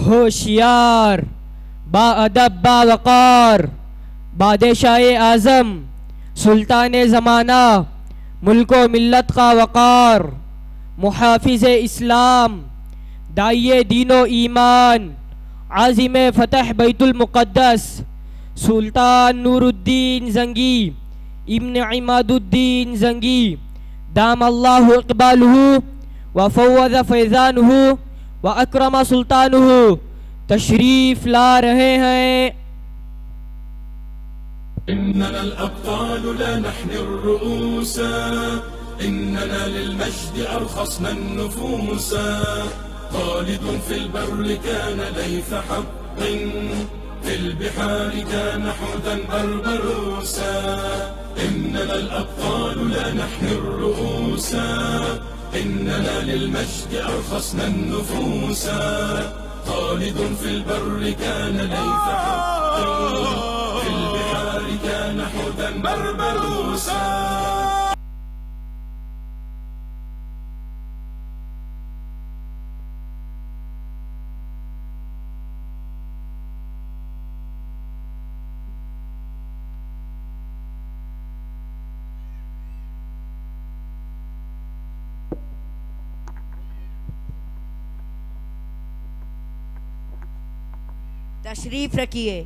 ہوشیار با ادب با وقار بادشاہ اعظم سلطان زمانہ ملک و ملت کا وقار محافظ اسلام داعی دین و ایمان عازم فتح بیت المقدس سلطان نور الدین زنگی ابن عماد الدین زنگی دام اللہ اقبالہ وفوض فیضانہ واکرم سلطانہ تشریف لا رہے ہیں. إننا الأبطال لا نحن الرؤوس إننا للمجد أرخصنا النفوس خالد في البر كان ليث حق في البحار كان حوتا بربروسا إننا الأبطال لا نحن الرؤوس إننا للمجد أرخصنا النفوس خالد في البر كان ليث حق في البحار كان حوتا بربروسا. تشریف رکھیے.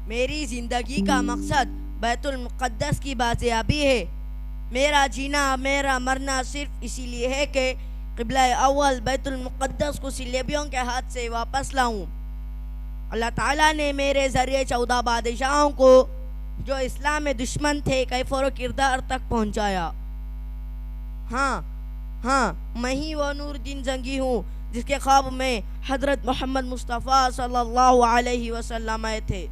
میری زندگی کا مقصد بیت المقدس کی بازیابی ہے. میرا جینا میرا مرنا صرف اسی لیے ہے کہ قبلہ اول بیت المقدس کو صلیبیوں کے ہاتھ سے واپس لاؤں. اللہ تعالیٰ نے میرے ذریعے 14 بادشاہوں کو جو اسلام میں دشمن تھے کیفر و کردار تک پہنچایا. ہاں میں ہی وہ نور الدین زنگی ہوں جس کے خواب میں حضرت محمد مصطفیٰ صلی اللہ علیہ وسلم آئے تھے.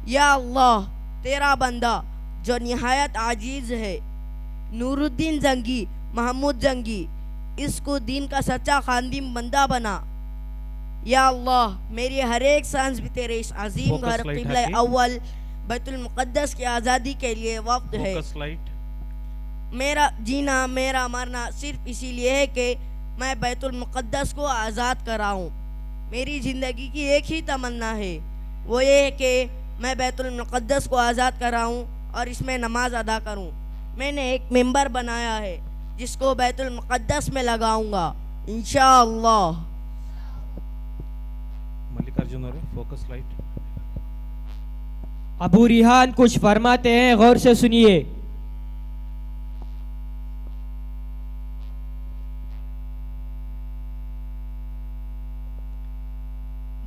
یا اللہ تیرا بندہ جو نہایت عاجز ہے نور الدین زنگی محمود زنگی اس کو دین کا سچا خادم بندہ بنا. یا اللہ میری ہر ایک سانس بھی تیرے اس عظیم گھر قبلہ اول بیت المقدس کی آزادی کے لیے وقت ہے. میرا جینا میرا مرنا صرف اسی لیے ہے کہ میں بیت المقدس کو آزاد کراؤں. میری زندگی کی ایک ہی تمنا ہے وہ یہ ہے کہ میں بیت المقدس کو آزاد کراؤں اور اس میں نماز ادا کروں. میں نے ایک ممبر بنایا ہے جس کو بیت المقدس میں لگاؤں گا انشاءاللہ. ملکارجن اور فوکس لائٹ. ابو ریحان کچھ فرماتے ہیں, غور سے سنیے.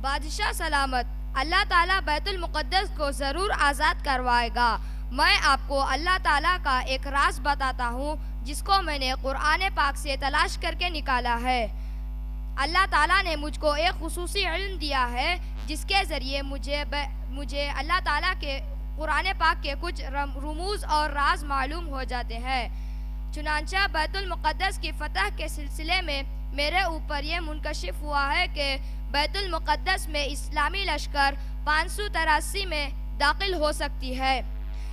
بادشاہ سلامت, اللہ تعالیٰ بیت المقدس کو ضرور آزاد کروائے گا. میں آپ کو اللہ تعالیٰ کا ایک راز بتاتا ہوں جس کو میں نے قرآن پاک سے تلاش کر کے نکالا ہے. اللہ تعالیٰ نے مجھ کو ایک خصوصی علم دیا ہے جس کے ذریعے مجھے اللہ تعالیٰ کے قرآن پاک کے کچھ رموز اور راز معلوم ہو جاتے ہیں. چنانچہ بیت المقدس کی فتح کے سلسلے میں میرے اوپر یہ منکشف ہوا ہے کہ بیت المقدس میں اسلامی لشکر 583 میں داخل ہو سکتی ہے.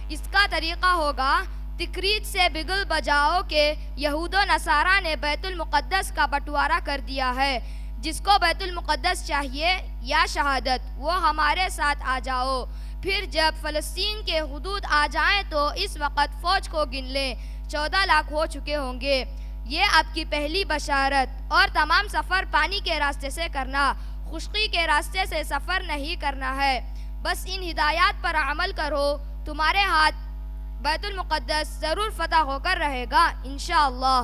اس کا طریقہ ہوگا تکریت سے بگل بجاؤ کہ یہود و نصارہ نے بیت المقدس کا بٹوارہ کر دیا ہے. جس کو بیت المقدس چاہیے یا شہادت وہ ہمارے ساتھ آ جاؤ. پھر جب فلسطین کے حدود آ جائیں تو اس وقت فوج کو گن لیں, 14 لاکھ ہو چکے ہوں گے. یہ آپ کی پہلی بشارت. اور تمام سفر پانی کے راستے سے کرنا, خشکی کے راستے سے سفر نہیں کرنا ہے. بس ان ہدایات پر عمل کرو, تمہارے ہاتھ بیت المقدس ضرور فتح ہو کر رہے گا انشاءاللہ.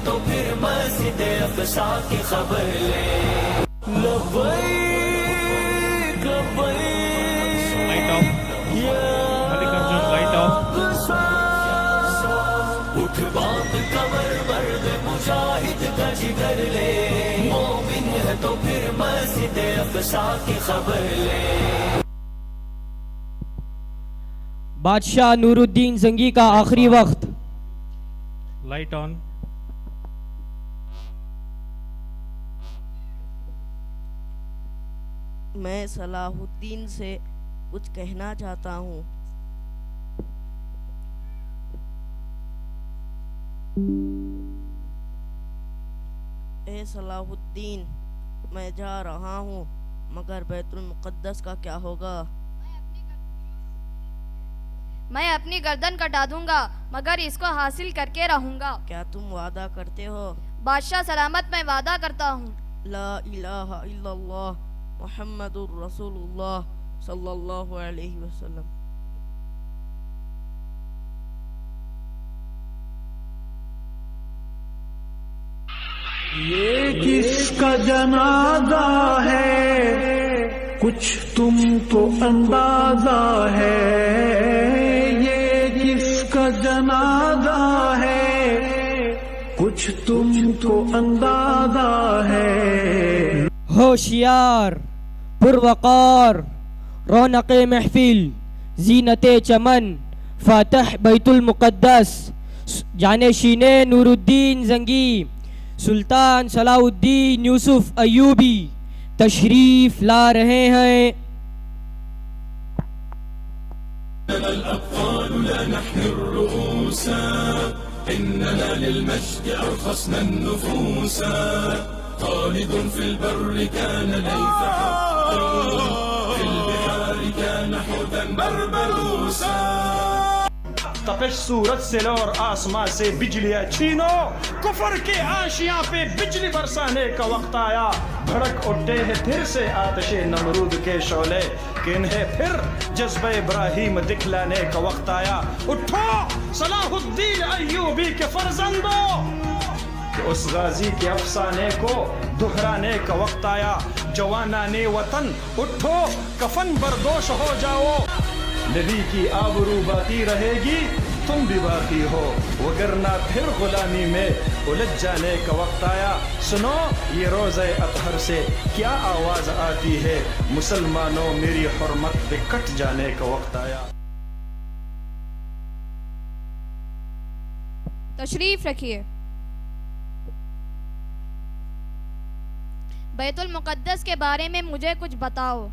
تو پھر مسجد اقصی کی خبر لے. لبیک light off. Mallikarjun light off. اٹھ باندھ کمر مرد مجاہد مسجد اقصی کی خبر لے. بادشاہ نور الدین زنگی کا آخری وقت. Light on. میں صلاح الدین سے کچھ کہنا چاہتا ہوں. اے صلاح الدین، میں جا رہا ہوں، مگر بیت المقدس کا کیا ہوگا؟ میں اپنی گردن کٹا دوں گا مگر اس کو حاصل کر کے رہوں گا. کیا تم وعدہ کرتے ہو؟ بادشاہ سلامت میں وعدہ کرتا ہوں. لا الہ الا اللہ محمد الرسول اللہ صلی اللہ علیہ وسلم. یہ کس کا جنازہ ہے کچھ تم کو اندازہ ہے، یہ کس کا جنازہ ہے کچھ تم کو اندازہ ہے. ہوشیار، پروقار، رونق محفل، زینت چمن، فاتح بیت المقدس، جانشین نور الدین زنگی سلطان صلاح الدین یوسف ایوبی تشریف لا رہے ہیں. الأبطال لا نحن الرؤوس إننا للمجد أرخصنا النفوس خالد في البر كان ليث حقا في البحار كان حوتا بربروسا. تپش سورج سے لو اور آسمان سے بجلیاں چھینو، کفر کے آشیاں پہ بجلی برسانے کا وقت آیا. بھڑک اٹھے ہیں پھر سے آتش نمرود کے شعلے، کہ انہیں پھر جذبہ ابراہیم دکھلانے کا وقت آیا. اٹھو صلاح الدین ایوبی کے فرزندوں، کہ اس غازی کے افسانے کو دہرانے کا وقت آیا. جوانان وطن اٹھو، کفن بردوش ہو جاؤ. نبی کی آبرو باقی رہے گی، تم بھی باقی ہو، وگرنہ پھر غلامی میں الجھ جانے کا وقت آیا. سنو یہ روزہ اطہر سے کیا آواز آتی ہے، مسلمانوں میری حرمت پہ کٹ جانے کا وقت آیا. تشریف رکھیے. بیت المقدس کے بارے میں مجھے کچھ بتاؤ.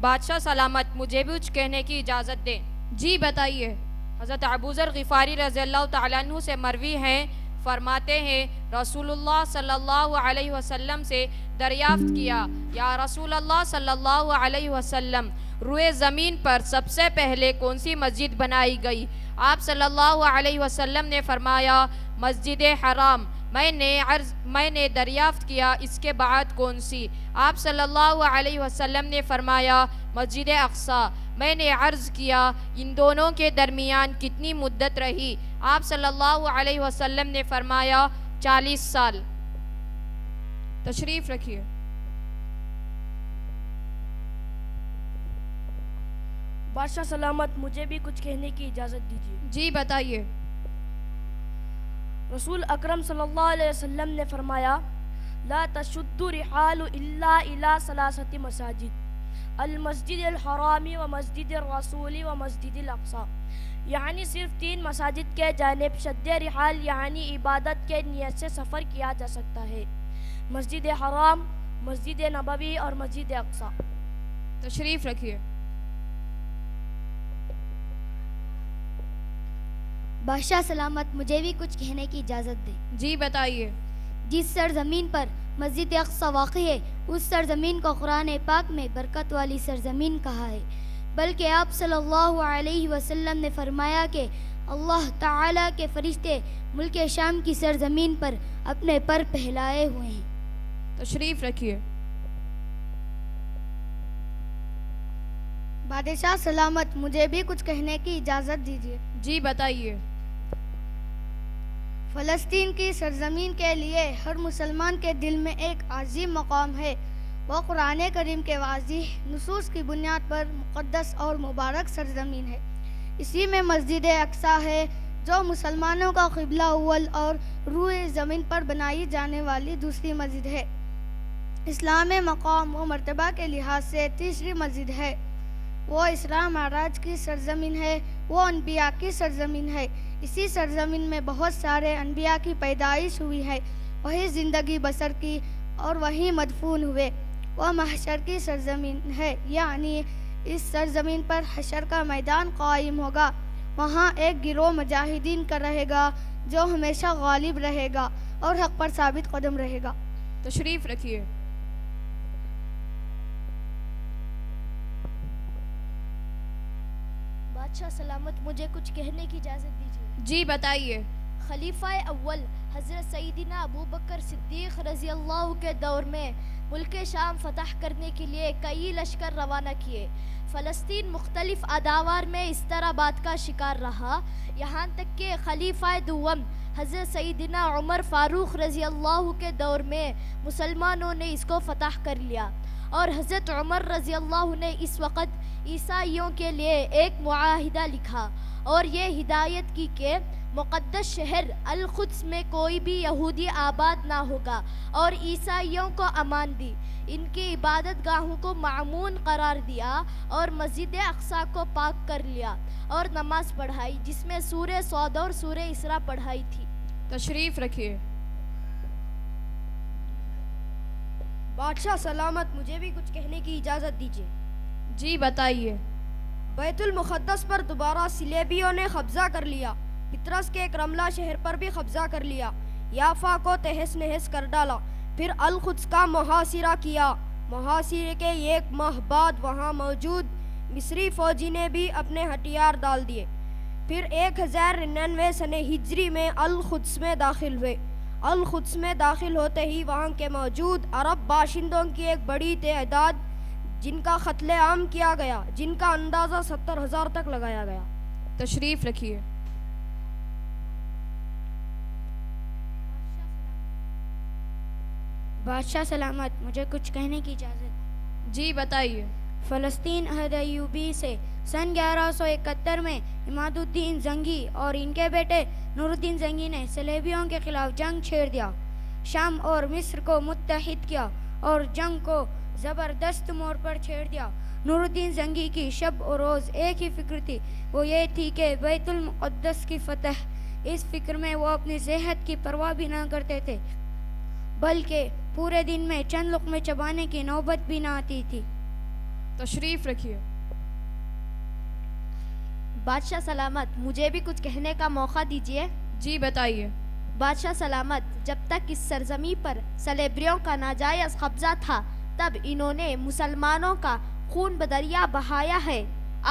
بادشاہ سلامت مجھے بھی کچھ کہنے کی اجازت دیں. جی بتائیے. حضرت ابوذر غفاری رضی اللہ تعالیٰ عنہ سے مروی ہیں، فرماتے ہیں رسول اللہ صلی اللہ علیہ وسلم سے دریافت کیا، یا رسول اللہ صلی اللہ علیہ وسلم، روئے زمین پر سب سے پہلے کون سی مسجد بنائی گئی؟ آپ صلی اللہ علیہ وسلم نے فرمایا مسجد حرام. میں نے دریافت کیا اس کے بعد کون سی؟ آپ صلی اللہ علیہ وسلم نے فرمایا مسجد اقصی. میں نے عرض کیا ان دونوں کے درمیان کتنی مدت رہی؟ آپ صلی اللہ علیہ وسلم نے فرمایا 40 سال. تشریف رکھیے. بادشاہ سلامت مجھے بھی کچھ کہنے کی اجازت دیجیے. جی بتائیے. رسول اکرم صلی اللہ علیہ وسلم نے فرمایا لا تشد رحال الا الى ثلاثه مساجد المسجد الحرام و مسجد الرسول و مسجد الاقصی. یعنی صرف 3 مساجد کے جانب شد رحال یعنی عبادت کے نیت سے سفر کیا جا سکتا ہے، مسجد حرام، مسجد نبوی اور مسجد اقصی. تشریف رکھیے. بادشاہ سلامت مجھے بھی کچھ کہنے کی اجازت دیں. جی بتائیے. جس سرزمین پر مسجد اقصی واقع ہے اس سرزمین کو قرآن پاک میں برکت والی سرزمین کہا ہے، بلکہ آپ صلی اللہ علیہ وسلم نے فرمایا کہ اللہ تعالیٰ کے فرشتے ملک شام کی سرزمین پر اپنے پر پھیلائے ہوئے ہیں. تشریف رکھیے. بادشاہ سلامت مجھے بھی کچھ کہنے کی اجازت دیجیے. جی بتائیے. فلسطین کی سرزمین کے لیے ہر مسلمان کے دل میں ایک عظیم مقام ہے. وہ قرآن کریم کے واضح نصوص کی بنیاد پر مقدس اور مبارک سرزمین ہے. اسی میں مسجد اقصی ہے جو مسلمانوں کا قبلہ اول اور روئے زمین پر بنائی جانے والی دوسری مسجد ہے۔ اسلام مقام و مرتبہ کے لحاظ سے تیسری مسجد ہے۔ وہ اسراء معراج کی سرزمین ہے، وہ انبیاء کی سرزمین ہے۔ اسی سرزمین میں بہت سارے انبیاء کی پیدائش ہوئی ہے، وہی زندگی بسر کی اور وہی مدفون ہوئے۔ وہ محشر کی سرزمین ہے، یعنی اس سرزمین پر حشر کا میدان قائم ہوگا۔ وہاں ایک گروہ مجاہدین کا رہے گا جو ہمیشہ غالب رہے گا اور حق پر ثابت قدم رہے گا۔ تشریف رکھیے۔ بادشاہ سلامت، مجھے کچھ کہنے کی اجازت دیجیے۔ جی بتائیے۔ خلیفہ اول حضرت سیدنا ابو بکر صدیق رضی اللہ کے دور میں ملک شام فتح کرنے کے لیے کئی لشکر روانہ کیے۔ فلسطین مختلف ادوار میں اضطرابات کا شکار رہا، یہاں تک کہ خلیفہ دوم حضرت سیدنا عمر فاروق رضی اللہ کے دور میں مسلمانوں نے اس کو فتح کر لیا، اور حضرت عمر رضی اللہ نے اس وقت عیسائیوں کے لیے ایک معاہدہ لکھا اور یہ ہدایت کی کہ مقدس شہر القدس میں کوئی بھی یہودی آباد نہ ہوگا، اور عیسائیوں کو امان دی، ان کی عبادت گاہوں کو معمون قرار دیا اور مسجد اقصی کو پاک کر لیا اور نماز پڑھائی، جس میں سورہ صاد اور سورہ اسراء پڑھائی تھی۔ تشریف رکھیے۔ بادشاہ سلامت، مجھے بھی کچھ کہنے کی اجازت دیجیے۔ جی بتائیے۔ بیت المقدس پر دوبارہ صلیبیوں نے قبضہ کر لیا، پطرس کے کرملا شہر پر بھی قبضہ کر لیا، یافا کو تہس نہس کر ڈالا، پھر القدس کا محاصرہ کیا۔ محاصرے کے 1 ماہ بعد وہاں موجود مصری فوجی نے بھی اپنے ہتھیار ڈال دیے، پھر 1099 سنہ ہجری میں القدس میں داخل ہوئے۔ القدس میں داخل ہوتے ہی وہاں کے موجود عرب باشندوں کی ایک بڑی تعداد جن کا قتل عام کیا گیا، جن کا اندازہ 70,000 تک لگایا گیا۔ تشریف رکھیے۔ بادشاہ سلامت، مجھے کچھ کہنے کی اجازت۔ جی بتائیے۔ فلسطین عہد ایوبی سے سن 1171 میں عماد الدین زنگی اور ان کے بیٹے نور الدین زنگی نے صلیبیوں کے خلاف جنگ چھیڑ دیا، شام اور مصر کو متحد کیا اور جنگ کو زبردست موڑ پر چھیڑ دیا۔ نور الدین زنگی کی شب و روز ایک ہی فکر تھی، وہ یہ تھی کہ بیت المقدس کی فتح۔ اس فکر میں وہ اپنی صحت کی پرواہ بھی نہ کرتے تھے، بلکہ پورے دن میں چند لقمے چبانے کی نوبت بھی نہ آتی تھی۔ تشریف رکھیے۔ بادشاہ سلامت، مجھے بھی کچھ کہنے کا موقع دیجیے۔ جی بتائیے۔ بادشاہ سلامت، جب تک اس سرزمین پر صلیبیوں کا ناجائز قبضہ تھا تب انہوں نے مسلمانوں کا خون بدریا بہایا ہے۔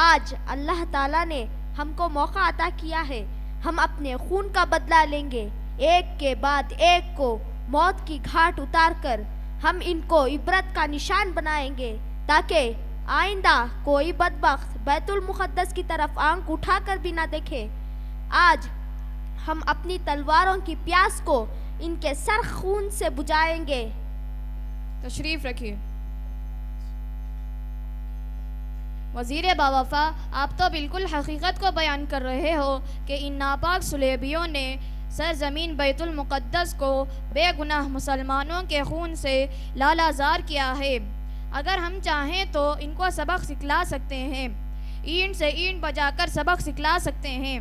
آج اللہ تعالیٰ نے ہم کو موقع عطا کیا ہے، ہم اپنے خون کا بدلہ لیں گے، ایک کے بعد ایک کو موت کی گھاٹ اتار کر ہم ان کو عبرت کا نشان بنائیں گے، تاکہ آئندہ کوئی بدبخت بیت المقدس کی طرف آنکھ اٹھا کر بھی نہ دیکھے۔ آج ہم اپنی تلواروں کی پیاس کو ان کے سر خون سے بجھائیں گے۔ تشریف رکھیے۔ وزیر باوفا، آپ تو بالکل حقیقت کو بیان کر رہے ہو کہ ان ناپاک صلیبیوں نے سرزمین بیت المقدس کو بے گناہ مسلمانوں کے خون سے لالازار کیا ہے۔ اگر ہم چاہیں تو ان کو سبق سکھلا سکتے ہیں، اینٹ سے اینٹ بجا کر سبق سکھلا سکتے ہیں،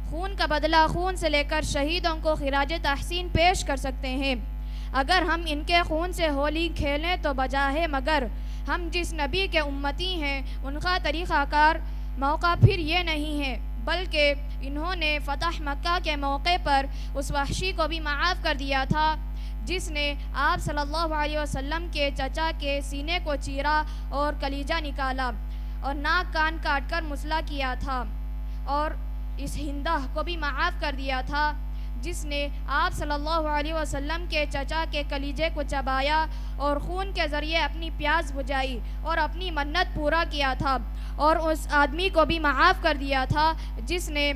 خون کا بدلہ خون سے لے کر شہیدوں کو خراج تحسین پیش کر سکتے ہیں۔ اگر ہم ان کے خون سے ہولی کھیلیں تو بجائے مگر ہم جس نبی کے امتی ہیں ان کا طریقہ کار موقع پھر یہ نہیں ہے، بلکہ انہوں نے فتح مکہ کے موقع پر اس وحشی کو بھی معاف کر دیا تھا جس نے آپ صلی اللہ علیہ وسلم کے چچا کے سینے کو چیرا اور کلیجہ نکالا اور ناک کان کاٹ کر مسلح کیا تھا، اور اس ہندہ کو بھی معاف کر دیا تھا جس نے آپ صلی اللہ علیہ وسلم کے چچا کے کلیجے کو چبایا اور خون کے ذریعے اپنی پیاس بجھائی اور اپنی منت پورا کیا تھا، اور اس آدمی کو بھی معاف کر دیا تھا جس نے